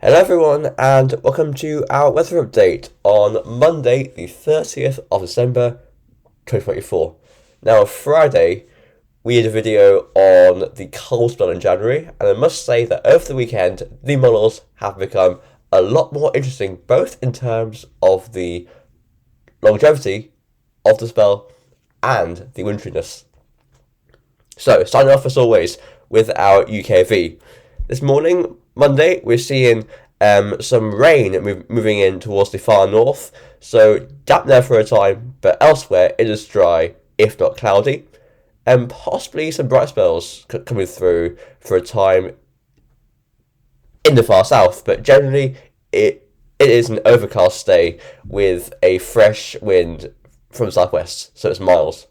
Hello everyone and welcome to our weather update on Monday the 30th of December 2024. Now on Friday we did a video on the cold spell in January, and I must say that over the weekend the models have become a lot more interesting, both in terms of the longevity of the spell and the wintriness. So starting off as always with our UKV. This morning, Monday, we're seeing some rain moving in towards the far north. So damp there for a time, but elsewhere it is dry, if not cloudy. And possibly some bright spells coming through for a time in the far south. But generally, it is an overcast day with a fresh wind from the southwest, so it's miles.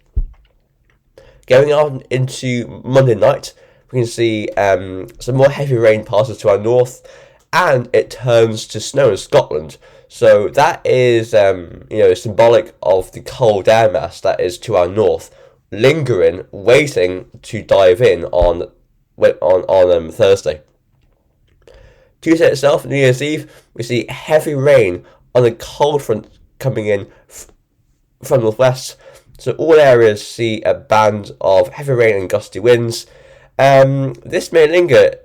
Going on into Monday night, we can see some more heavy rain passes to our north, and it turns to snow in Scotland. So that is, symbolic of the cold air mass that is to our north, lingering, waiting to dive in on Thursday. Tuesday itself, New Year's Eve, we see heavy rain on the cold front coming in from northwest. So all areas see a band of heavy rain and gusty winds. This may linger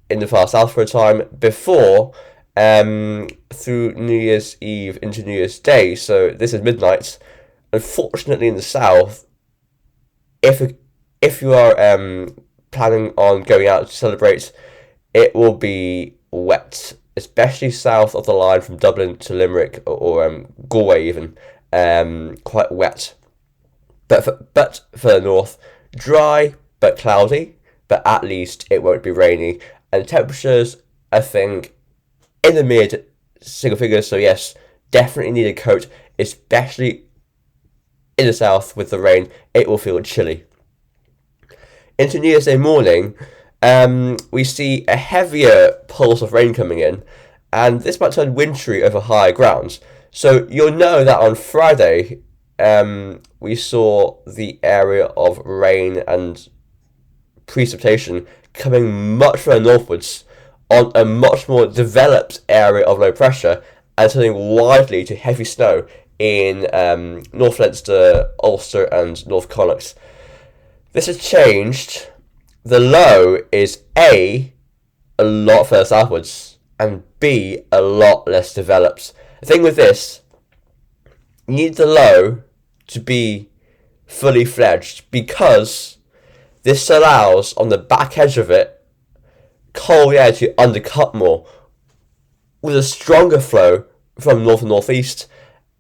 in the far south for a time before through New Year's Eve into New Year's Day. So this is midnight. Unfortunately, in the south, if you are planning on going out to celebrate, it will be wet, especially south of the line from Dublin to Limerick or Galway even. Quite wet, but for the north, dry but cloudy, but at least it won't be rainy, and temperatures, I think, in the mid single figures. So yes, definitely need a coat, especially in the south with the rain. It will feel chilly. Into New Year's Day morning, we see a heavier pulse of rain coming in, and this might turn wintry over higher grounds. So you'll know that on Friday, we saw the area of rain and precipitation coming much further northwards on a much more developed area of low pressure, and turning widely to heavy snow in North Leinster, Ulster and North Connacht. This has changed. The low is A lot further southwards, and B, a lot less developed. The thing with this, you need the low to be fully fledged, because this allows, on the back edge of it, cold air to undercut more with a stronger flow from north and northeast,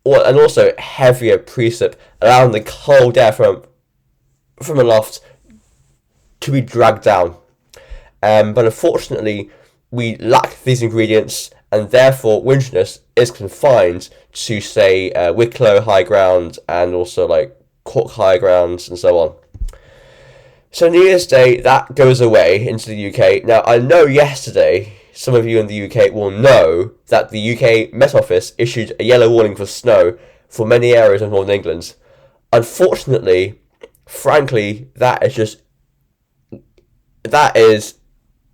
and also heavier precip, allowing the cold air from aloft to be dragged down. But unfortunately, we lack these ingredients, and therefore wintriness is confined to, say, Wicklow high ground and also like Cork high grounds and so on. So New Year's Day, that goes away into the UK. Now, I know yesterday some of you in the UK will know that the UK Met Office issued a yellow warning for snow for many areas of Northern England. Unfortunately, frankly, that is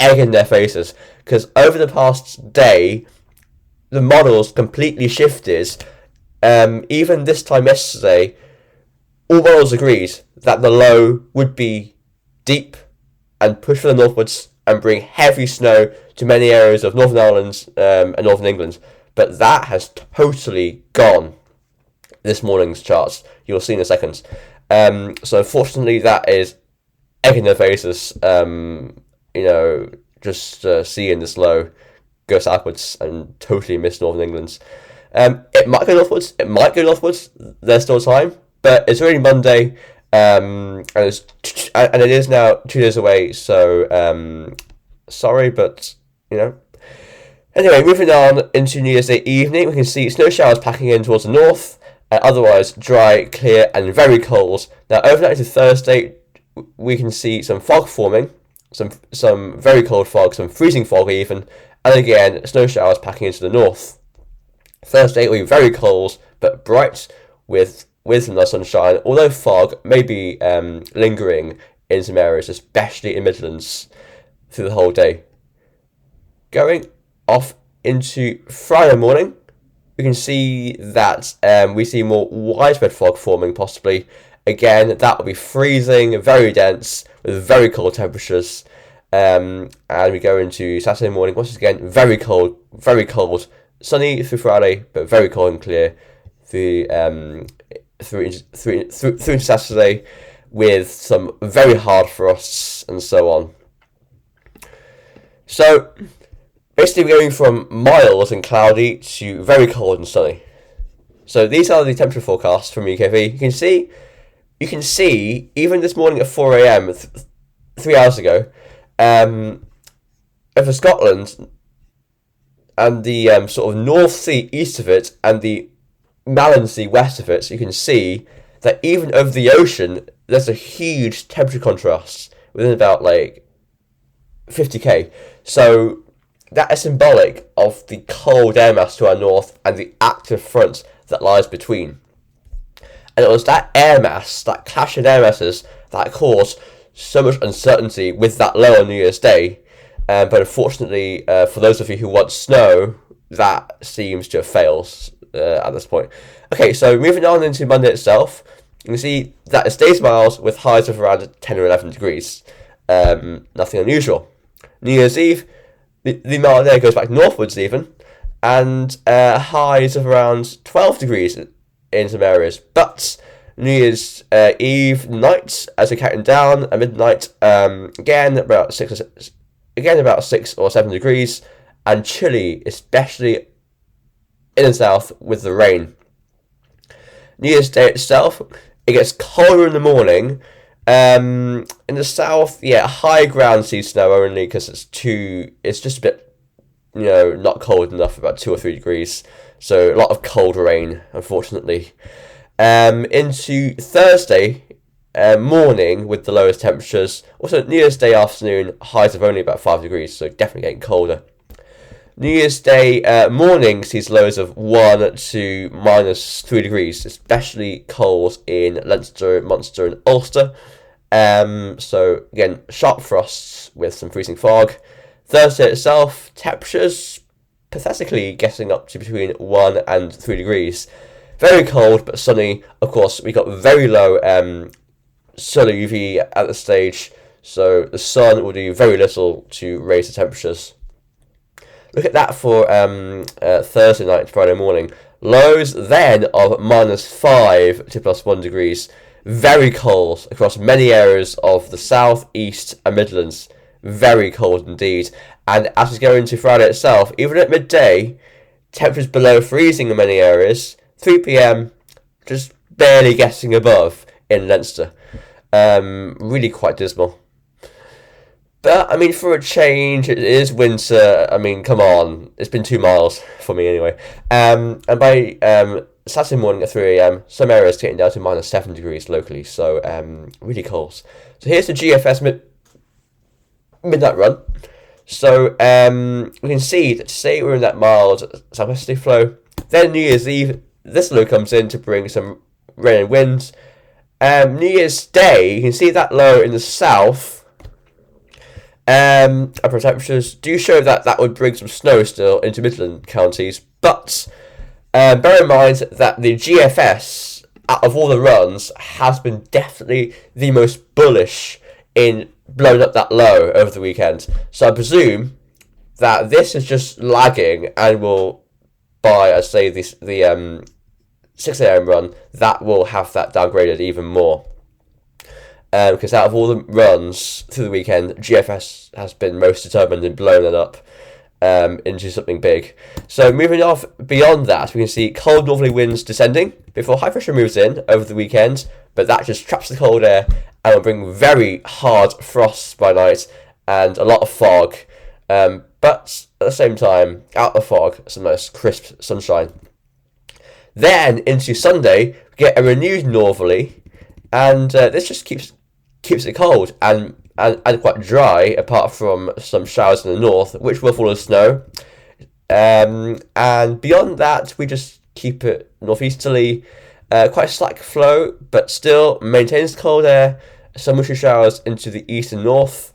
egg in their faces, because over the past day, the models completely shifted. Even this time yesterday, all models agreed that the low would be deep and push further northwards and bring heavy snow to many areas of Northern Ireland and Northern England. But that has totally gone this morning's charts. You'll see in a second. So unfortunately, that is egg in their faces. Just seeing this low go southwards and totally miss Northern England. It might go northwards. There's still time, but it's already Monday, and it is now 2 days away. So sorry, but Anyway, moving on into New Year's Day evening, we can see snow showers packing in towards the north. Otherwise, dry, clear, and very cold. Now, overnight to Thursday, we can see some fog forming. Some very cold fog, some freezing fog even, and again, snow showers packing into the north. Thursday will be very cold, but bright with some nice sunshine, although fog may be lingering in some areas, especially in Midlands, through the whole day. Going off into Friday morning, we can see that we see more widespread fog forming, possibly. Again, that will be freezing, very dense, with very cold temperatures. And we go into Saturday morning, once again, very cold, sunny through Friday, but very cold and clear through into Saturday, with some very hard frosts and so on. So, basically we're going from mild and cloudy to very cold and sunny. So these are the temperature forecasts from UKV. You can see, even this morning at 4 a.m, 3 hours ago, over Scotland and the sort of North Sea east of it and the Malin Sea west of it, so you can see that even over the ocean, there's a huge temperature contrast within about 50k. So that is symbolic of the cold air mass to our north and the active front that lies between. And it was that air mass, that clash in air masses, that caused so much uncertainty with that low on New Year's Day. But unfortunately, for those of you who want snow, that seems to have failed at this point. Okay, so moving on into Monday itself, you can see that it stays mild with highs of around 10 or 11 degrees. Nothing unusual. New Year's Eve, the mild air goes back northwards even, and highs of around 12 degrees in some areas. But New Year's Eve night, as we're counting down, at midnight, again about 6 or 7 degrees, and chilly, especially in the south with the rain. New Year's Day itself, it gets colder in the morning. In the south, high ground sees snow only because it's just a bit, not cold enough, about 2 or 3 degrees. So a lot of cold rain, unfortunately. Into Thursday morning with the lowest temperatures. Also, New Year's Day afternoon, highs of only about 5 degrees, so definitely getting colder. New Year's Day morning sees lows of 1 to minus 3 degrees, especially cold in Leinster, Munster and Ulster. So again, sharp frosts with some freezing fog. Thursday itself, temperatures pathetically getting up to between 1 and 3 degrees. Very cold but sunny. Of course, we got very low solar UV at the stage, so the sun will do very little to raise the temperatures. Look at that for Thursday night and Friday morning. Lows then of minus 5 to plus 1 degrees. Very cold across many areas of the south, east and Midlands. Very cold indeed. And as we go into Friday itself, even at midday, temperatures below freezing in many areas. 3 p.m, just barely getting above in Leinster. Really quite dismal. But, I mean, for a change, it is winter. I mean, come on. It's been 2 miles for me anyway. And by Saturday morning at 3 a.m, some areas getting down to minus 7 degrees locally. So, really cold. So here's the GFS midnight run. So, we can see that say we're in that mild southwesterly flow. Then New Year's Eve, this low comes in to bring some rain and wind. New Year's Day, you can see that low in the south. Upper temperatures do show that would bring some snow still into Midland counties, but bear in mind that the GFS, out of all the runs, has been definitely the most bullish in blowing up that low over the weekend. So I presume that this is just lagging and will, by, I'd say, the 6 a.m. run, that will have that downgraded even more. Because out of all the runs through the weekend, GFS has been most determined in blowing it up into something big. So moving off beyond that, we can see cold northerly winds descending before high pressure moves in over the weekend, but that just traps the cold air and will bring very hard frosts by night and a lot of fog. But at the same time, out of fog, some nice crisp sunshine. Then into Sunday, we get a renewed northerly, and this just keeps it cold and quite dry, apart from some showers in the north, which will fall as snow. And beyond that, we just keep it northeasterly, quite slack flow, but still maintains cold air, some wintry showers into the east and north,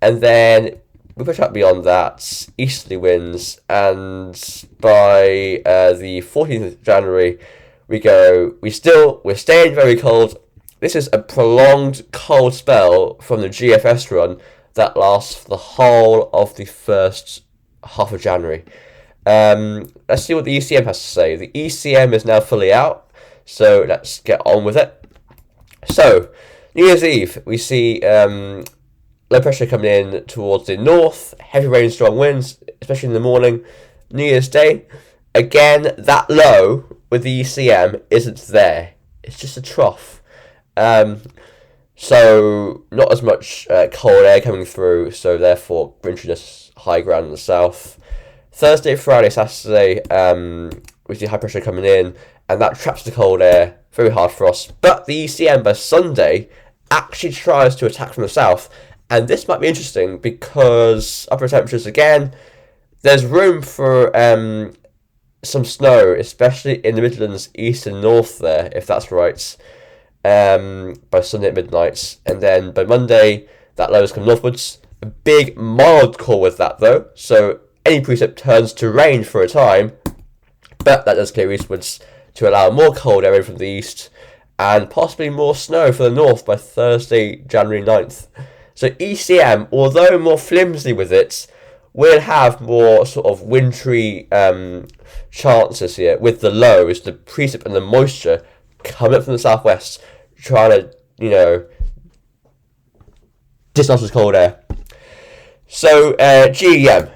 and then we push out beyond that, easterly winds, and by the 14th of January, we're staying very cold. This is a prolonged cold spell from the GFS run that lasts for the whole of the first half of January. Let's see what the ECM has to say. The ECM is now fully out, so let's get on with it. So, New Year's Eve, we see low pressure coming in towards the north, heavy rain, strong winds, especially in the morning. New Year's Day, again, that low with the ECM isn't there. It's just a trough. So, not as much cold air coming through, so therefore, wintriness high ground in the south. Thursday, Friday, Saturday, we see high pressure coming in, and that traps the cold air, very hard frost. But the ECM by Sunday actually tries to attack from the south, and this might be interesting because upper temperatures again, there's room for some snow, especially in the Midlands, east and north there, if that's right, by Sunday at midnight. And then by Monday, that low is coming northwards. A big mild call with that though, so any precip turns to rain for a time, but that does clear eastwards to allow more cold air in from the east and possibly more snow for the north by Thursday, January 9th. So ECM, although more flimsy with it, will have more sort of wintry chances here with the lows, the precip and the moisture coming up from the southwest, trying to, dislodge this cold air. So GEM.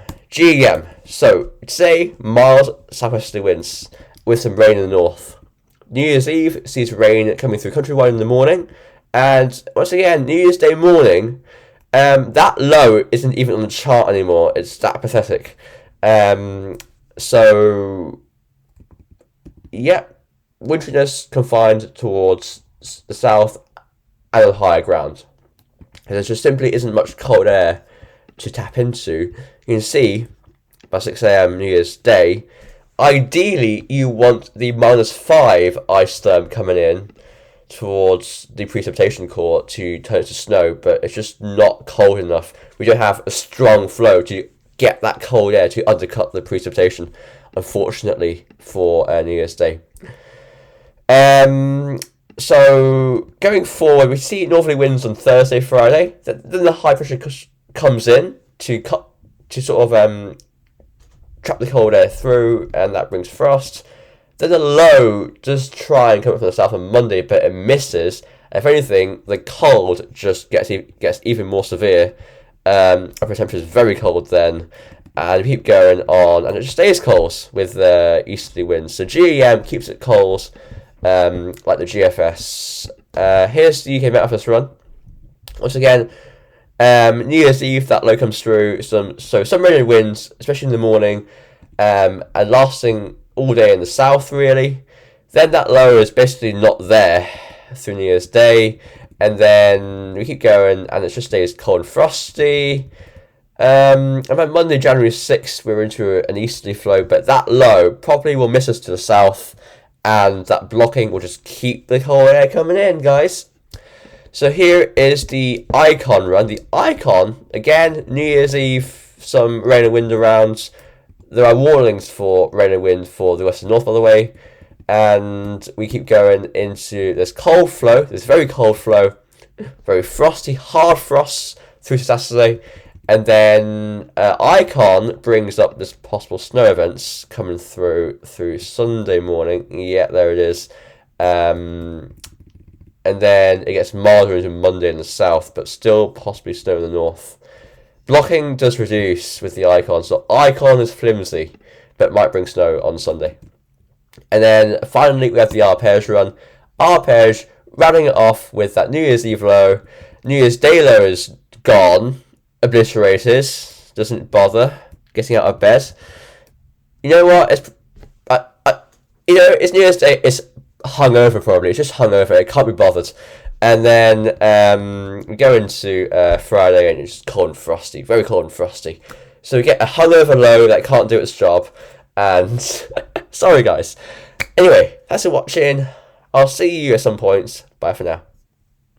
So today, mild southwesterly winds with some rain in the north. New Year's Eve sees rain coming through countrywide in the morning, and once again, New Year's Day morning, that low isn't even on the chart anymore. It's that pathetic. So yeah, wintriness confined towards the south and on higher ground. There just simply isn't much cold air to tap into. You can see by 6 a.m. New Year's Day, ideally you want the -5 ice storm coming in towards the precipitation core to turn it to snow, but it's just not cold enough. We don't have a strong flow to get that cold air to undercut the precipitation, unfortunately, for New Year's Day. So going forward, we see northerly winds on Thursday, Friday. Then the high pressure comes in to sort of trap the cold air through, and that brings frost. Then the low does try and come up from the south on Monday, but it misses. If anything, the cold just gets even more severe. Upper temperature is very cold then, and we keep going on, and it just stays cold with easterly winds. So GEM keeps it cold, like the GFS. Here's the UK Met Office run. Once again, New Year's Eve, that low comes through. Some rain and winds, especially in the morning, and lasting all day in the south, really. Then that low is basically not there through New Year's Day, and then we keep going, and it just stays cold and frosty. And by Monday, January 6th, we're into an easterly flow, but that low probably will miss us to the south, and that blocking will just keep the cold air coming in, guys. So here is the Icon run. The Icon, again, New Year's Eve, some rain and wind around. There are warnings for rain and wind for the west and north, by the way. And we keep going into this cold flow, this very cold flow, very frosty, hard frosts through to Saturday. And then Icon brings up this possible snow events coming through Sunday morning. Yeah, there it is. And then it gets milder into Monday in the south, but still possibly snow in the north. Blocking does reduce with the Icon, so Icon is flimsy, but might bring snow on Sunday. And then finally we have the arpege run. Arpege, rounding it off with that New Year's Eve low. New Year's Day low is gone, obliterated, doesn't bother getting out of bed. You know what? It's New Year's Day. It's hungover probably. It's just hungover. It can't be bothered. And then we go into Friday, and it's just cold and frosty, very cold and frosty. So we get a hungover low that can't do its job. And sorry guys. Anyway, thanks for watching. I'll see you at some point. Bye for now.